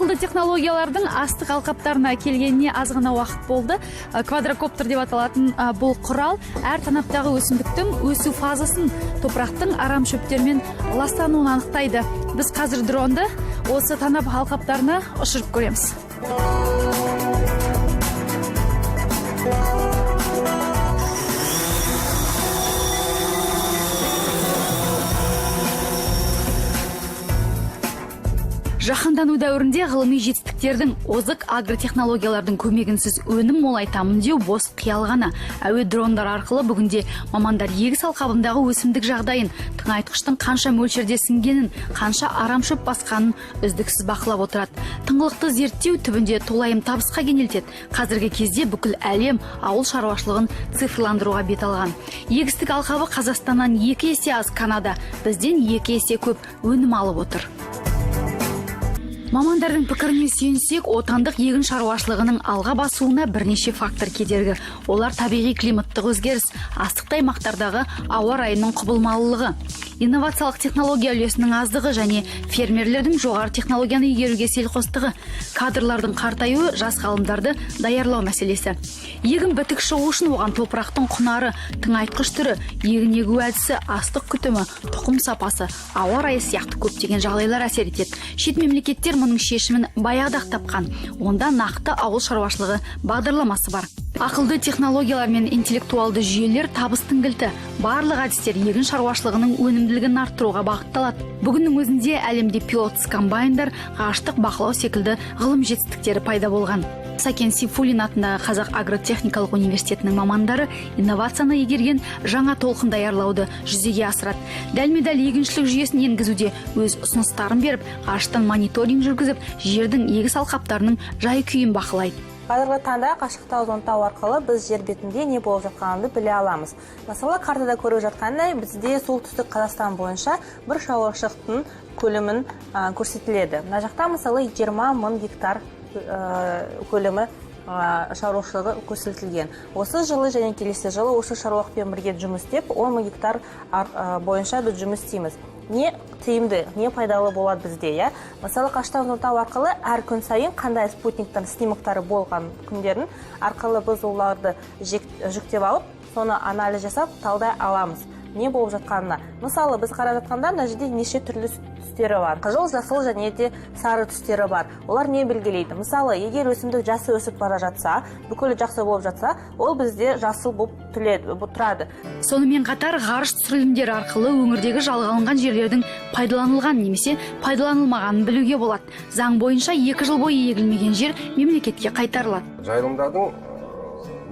Ақылды технологиялардың астық алқаптарына келгеніне аз ғана уақыт болды. Квадрокоптер деп аталатын бұл құрал әр танаптағы өсімдіктің өсу фазасын, топырақтың арам шөптермен ластануын анықтайды. Біз қазір дронды осы танап алқаптарына ұшырып көреміз. Жаһандану дәуірінде ғылыми жетістіктердің, озық агротехнологиялардың көмегінсіз өнім молайтамын деу бос қиял ғана. Әуе дрондар арқылы бүгінде мамандар егіс алқабындағы өсімдік жағдайын, тыңайтқыштың қанша мөлшерде сіңгенін, қанша арам шөп басқанын үздіксіз бақылап отырады. Тыңғылықты зерттеу түбінде толайым табысқа кенелтеді. Қазіргі кезде бүкіл әлем ауыл шаруашылығын цифрландыруға бет алған. Егістік алқабы Қазақстаннан 2 есе аз, Канада бізден 2 есе көп өнім алып отыр. Мамандардың пікіріне сүйенсек, отандық егін шаруашылығының алға басуына бірнеше фактор кедергі. Олар табиғи климаттық өзгеріс, астықты аймақтардағы ауа райының құбылмалылығы, инновациялық технология үлесінің аздығы және фермерлердің жоғары технологияны игеруге селқостығы, кадрлардың қартаюы, жас ғалымдарды даярлау мәселесі. Егін бітік шығу үшін оған топырақтың құнары, тыңайтқыш түрі, егін егу әдісі, астық күтімі, тұқым сапасы, ауа райы сияқты көптеген жағдайлар әсер етеді. Шет мемлекеттер мұның шешімін баяғыда тапқан. Онда нақты ауыл шаруашылығы бағдарламасы бар. Ақылды технологиялар мен интеллектуалды жүйелер табыстың кілті. Барлық әдістер егін шаруашылығының өнімділігін арттыруға бағытталады. Бүгіннің өзінде әлемде пилотсыз комбайндар, ғаштық бақылау секілді ғылым жетістіктері пайда болған. Сакен Сейфуллин атындағы Қазақ агротехникалық университетінің мамандары инновацияны игерген жаңа толқын даярлауды жүзеге асырады. Дәлме-дәл егіншілік жүйесін енгізуде өз ұсыныстарын беріп, ғаштан мониторинг жүргізіп, жердің егіс алқаптарының жай-күйін бақылайды. Қазіргі таңда қашықтау зондтау арқылы біз жер бетінде не болып жатқанын біле аламыз. Мысалы, картада көріп жатқандай, бізде солтүстік Қазақстан бойынша бір шаруашылықтың көлемін көрсетіледі. Мына жақта мысалы 20 мың гектар көлемі шаруашылығы көрсетілген. Осы жылы және келесі жылы осы шаруашылықпен бірге жұмыс істеп, 10 мың гектар бойынша біз жұмыс істейміз. Не тиімді, не пайдалы болады бізде, иә? Мысалы, қашықтау зондтау арқылы әр күн сайын қандай спутниктің снимоктары болған күндерін арқылы біз оларды жүктеп алып, соны анализ жасап, талдай аламыз. Не болып жатқанына. Мысалы, біз қарап жатқанда мына жерде неше түрлі түстері бар. Қызыл, жасыл және де сары түстері бар. Олар не белгілейді? Мысалы, егер өсімдік жасы өсіп бара жатса, бүкілі жақсы болып жатса, ол бізде жасыл болып тұрады. Сонымен қатар ғарыш түсірілімдері арқылы өңірдегі жалға алынған жерлердің пайдаланылған немесе пайдаланылмағанын білуге болады. Заң бойынша 2 жыл бойы егілмеген жер мемлекетке қайтарылады. Жайылымдардың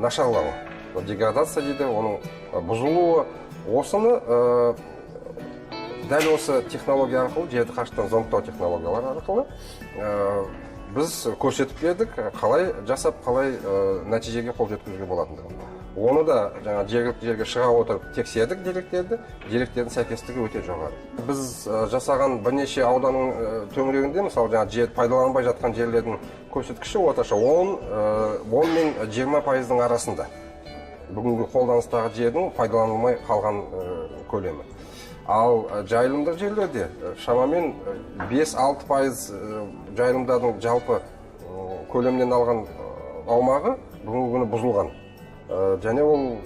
нашарлауы, деградация дейді, оның бұзылуы, осыны дәл осы технология арқылы, жерді қашықтан зондтау технологиялар арқылы біз көрсетіп бердік, қалай жасап, қалай нәтижеге қол жеткізуге болатындығын. Оны да жергілікті жерге шыға отырып тексердік деректердің сәйкестігі өте жоғары. Біз жасаған бірнеше ауданның төңірегінде, мысалы жер пайдаланбай жатқан жерлердің көрсеткіші орташа 10 мен 20% арасында. Бүгінгі қолданыстағы жердің пайдаланылмай қалған көлемі. Ал жайылымдық жерлерде шамамен 5-6% жайылымдардың жалпы көлемнен алған аумағы бүгінгі күні бұзылған. Және ол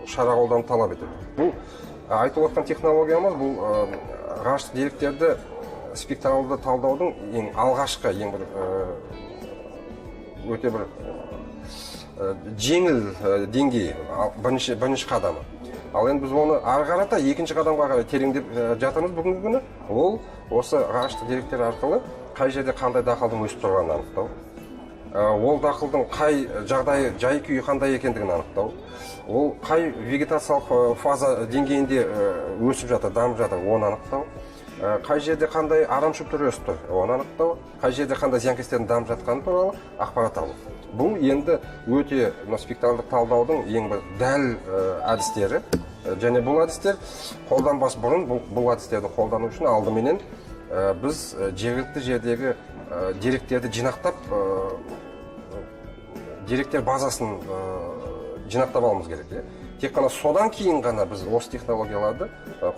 шара қолданып талап етеді. Бұл айтып отқан технологиямыз, бұл ғаштық деректерді спектралды талдаудың ең алғашқы, ең бір өте бір жеңіл деңгей, бірінші қадамы. Ал енді біз оны ары қарата екінші қадамға қарай тереңдеп жатырмыз бүгінгі күні. Ол осы ғаштық деректер арқылы қай жерде қандай дақылдың өсіп тұрғанын анықтау. Ол дақылдың қай жағдайы, жай-күйі қандай екендігін анықтау. Ол қай вегетациялық фаза деңгейінде өсіп жатыр, дамып жатыр, оны анықтау. Қай жерде қандай арам шөптер өсіп тұр, оны анықтау. Қай жерде қандай зиянкестердің дамып жатқаны туралы ақпарат алу. Бұл енді өте спектралдық талдаудың ең бір дәл әдістері. Және бұл әдістер қолданбас бұрын бұл әдістерді қолдану үшін алдыменен біз жергілікті жердегі деректерді жинақтап, деректер базасын жинақтап алуымыз керек. тек қана содан кейін ғана біз осы технологияларды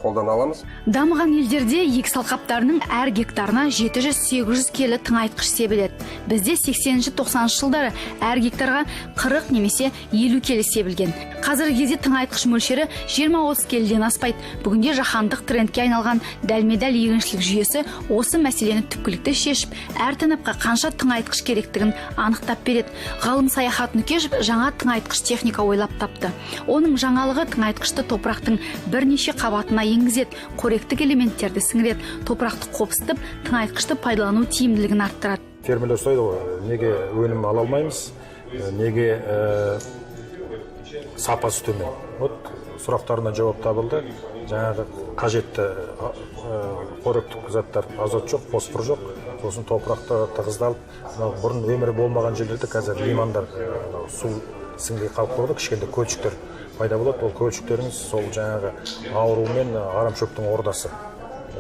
қолдана аламыз. Дамыған елдерде егіс алқаптарының әр гектарына 700-800 келі тыңайтқыш себіледі. Бізде 80-90 жылдары әр гектарға 40 немесе 50 келі себілген. Қазіргі кезде тыңайтқыш мөлшері 20-30 келіден аспайды. Бүгінде жаһандық трендке айналған дәлме-дәл егіншілік жүйесі осы мәселені түпкілікті шешіп, әр танапқа қанша тыңайтқыш керектігін анықтап береді. Ғалым Саяхат Нүкешев жаңа тыңайтқыш техника ойлап тапты. Оның жаңалығы тыңайтқышты топырақтың бірнеше қабатына енгізеді, қоректік элементтерді сіңіреді, топырақты қопсытып, тыңайтқышты пайдалану тиімділігін арттырады. Фермерлер сұрайды ғой, неге өнім ала алмаймыз, неге сапасы төмен. Вот сұрақтарына жауап табылды. Жаңағы қажетті қоректік заттар, азот жоқ, фосфор жоқ. Сосын топырақты тығыздалып, бұрын өмірі болмаған жерлерде қазір лимандар су сіңбей қалып қойды, кішкентай көлшіктер пайда болады. Ол көлшіктеріңіз сол жаңағы ауру мен арамшөптің ордасы.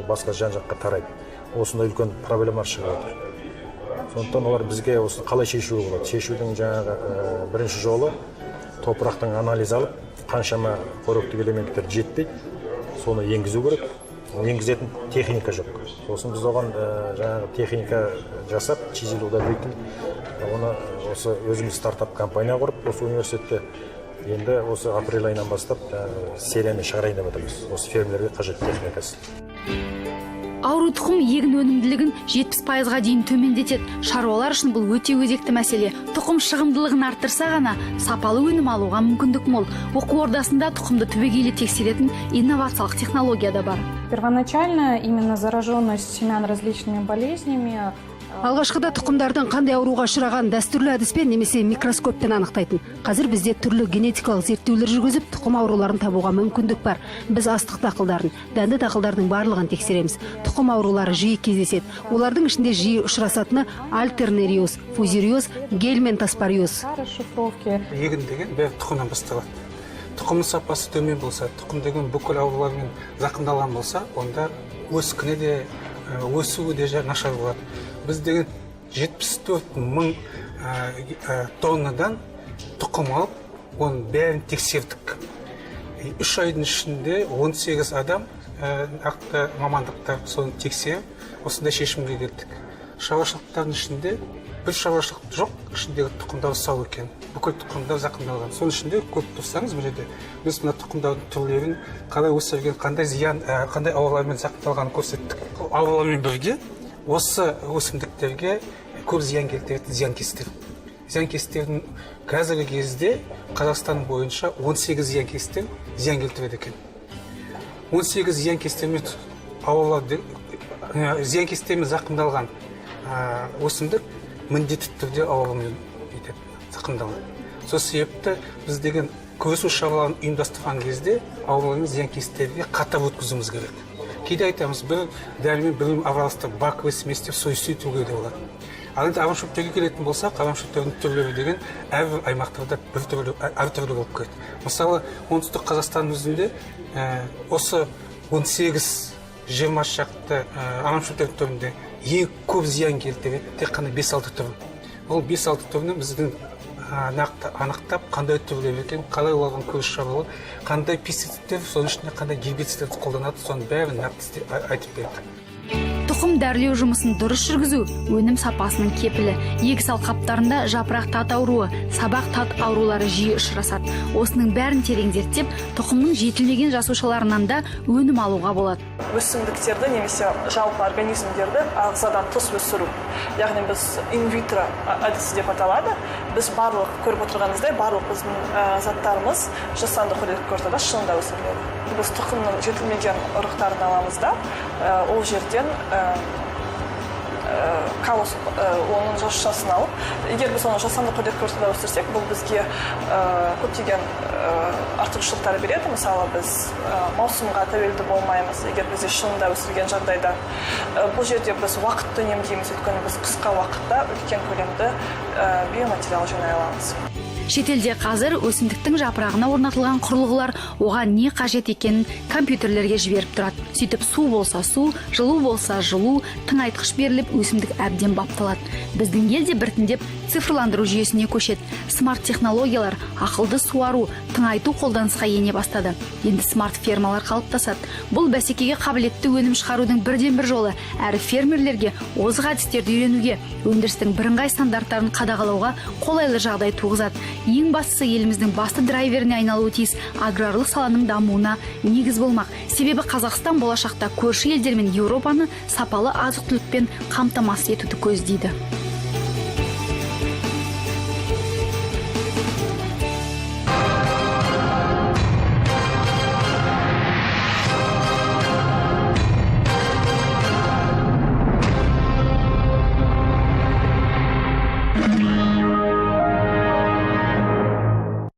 Басқа жан-жаққа тарайды. Осындай үлкен проблемалар шығып отыр. Сондықтан олар бізге осы қалай шешуге болады? Шешудің жаңағы бірінші жолы топырақтың анализ алып, қаншама қоректік элементтер жетпейді, соны енгізу керек. Енгізетін техника жоқ. Сосын біз оған жаңағы техника жасап, чизил удобритель, оны осы өзіміз стартап компания құрып, осы университетте енді осы апрель айынан бастап серияны шығарайын деп отырмыз. Осы фермерлерге қажетті техникасы. Ауру тұқым егін өнімділігін 70%-ға дейін төмендетеді. Шаруалар үшін бұл өте өзекті мәселе. Тұқым шығымдылығын арттырса ғана сапалы өнім алуға мүмкіндік мол. Оқу ордасында тұқымды түбегейлі тексеретін инновациялық технология да бар. Первоначально именно зараженность семян различными болезнями. Алғашқыда тұқымдардың қандай ауруға ұшыраған дәстүрлі әдіспен немесе микроскоппен анықтайтын. Қазір бізде түрлі генетикалық зерттеулер жүргізіп, тұқым ауруларын табуға мүмкіндік бар. Біз астық дақылдарын, дәнді дақылдардың барлығын тексереміз. Тұқым аурулары жиі кездеседі. Олардың ішінде жиі ұшырасатыны альтернериоз, фузариоз, гельминтоспориоз. Егін деген бәрі тұқымнан басталады. Тұқымның сапасы төмен болса, тұқым деген бүкіл аурулармен зақымдалған болса, онда өскіні де, өсуі де нашар болады. Біз деген 74 мың тоннадан тұқым алып, оның бәрін тексердік. 3 айдың ішінде 18 адам нақты мамандықтар соны тексеріп, осындай шешімге келдік. Шаруашылықтардың ішінде бір шаруашылық жоқ, ішіндегі тұқымдар сау екен. Бүкіл тұқымдар зақымдалған. Соның ішінде көп тұрсаңыз, бұл жерде біз мына тұқымдардың түрлерін қалай өсірген, қандай зиян, қандай аурулармен зақымдалғанын көрсеттік. Аурулармен бірге осы өсімдіктерге көп зиян келтіретін зиянкестер. Зиянкестердің қазіргі кезде Қазақстан бойынша 18 зиянкестер зиян келтіреді екен. 18 зиянкестермен аурулар, зиянкестермен зақымдалған өсімдік міндетті түрде аурумен зақымдалады. Сол себепті біз деген күресу шараларын ұйымдастырған кезде аурулармен зиянкестерге қатар өткізуіміз керек. Кейде айтамыз, бір дәрімен бірін араластырып, баковый сместер сөйтуге де болады. Ал енді арамшөптерге келетін болсақ, арамшөптердің түрлері деген әрбір аймақтарда әртүрлі болып келеді. Мысалы, оңтүстік Қазақстан өзінде осы 18-20 шақты арамшөптердің түрінде ең көп зиян келтіреді, тек қана 5-6 түрі. Ол 5-6 түрін біздің нақты анықтап, қандай түрлер екен, қалай олардың күрес шаралары, қандай пестицидтер, соның ішінде қандай гербицидтерді қолданады, соның бәрін нақты айтып берді. Тұқым дәрлеу жұмысын дұрыс жүргізу өнім сапасының кепілі. Егіс алқаптарында жапырақ тат ауруы, сабақ тат аурулары жиі ұшырасады. Осының бәрін терең зерттеп, тұқымның жетілмеген жасушаларынан да өнім алуға болады. Өсімдіктерді немесе жалпы организмдерді ағзадан тыс өсіру. Яғни біз инвитро әдісі деп аталады. Біз барлық көріп отырғанымыздай, барлық біздің заттарымыз жасанды ортада шынында өсіріледі. Біз тұқымның жетілмеген ұрықтарын аламыз да, ол жерден каус оның жасушасын алып, егер біз оны жасанды ортада өсірсек, бұл бізге көптеген артықшылықтар береді. Мысалы, біз маусымға тәуелді болмаймыз, егер бізде шынында өсірген жағдайда. Бұл жерде біз уақытты үнемдейміз, өйткені біз қысқа уақытта үлкен көлемді биоматериал жинай аламыз. Шетелде қазір өсімдіктің жапырағына орнатылған құрылғылар оған не қажет екенін компьютерлерге жіберіп тұрады. Сөйтіп су болса су, жылу болса жылу, тыңайтқыш беріліп өсімдік әбден бапталады. Біздің елде біртіндеп цифрландыру жүйесіне көшеді. Смарт технологиялар, ақылды суару, тыңайту қолданысқа ене бастады. Енді смарт фермалар қалыптасады. Бұл бәсекеге қабілетті өнім шығарудың бірден бір жолы, әрі фермерлерге озық әдістерді үйренуге, өндірістің бірыңғай стандарттарын қадағалауға қолайлы жағдай туғызады. Ең бастысы еліміздің басты драйверіне айналуы тиіс аграрлық саланың дамуына негіз болмақ. Себебі Қазақстан болашақта көрші елдер мен Еуропаны сапалы азық-түлікпен қамтамасыз етуді көздейді.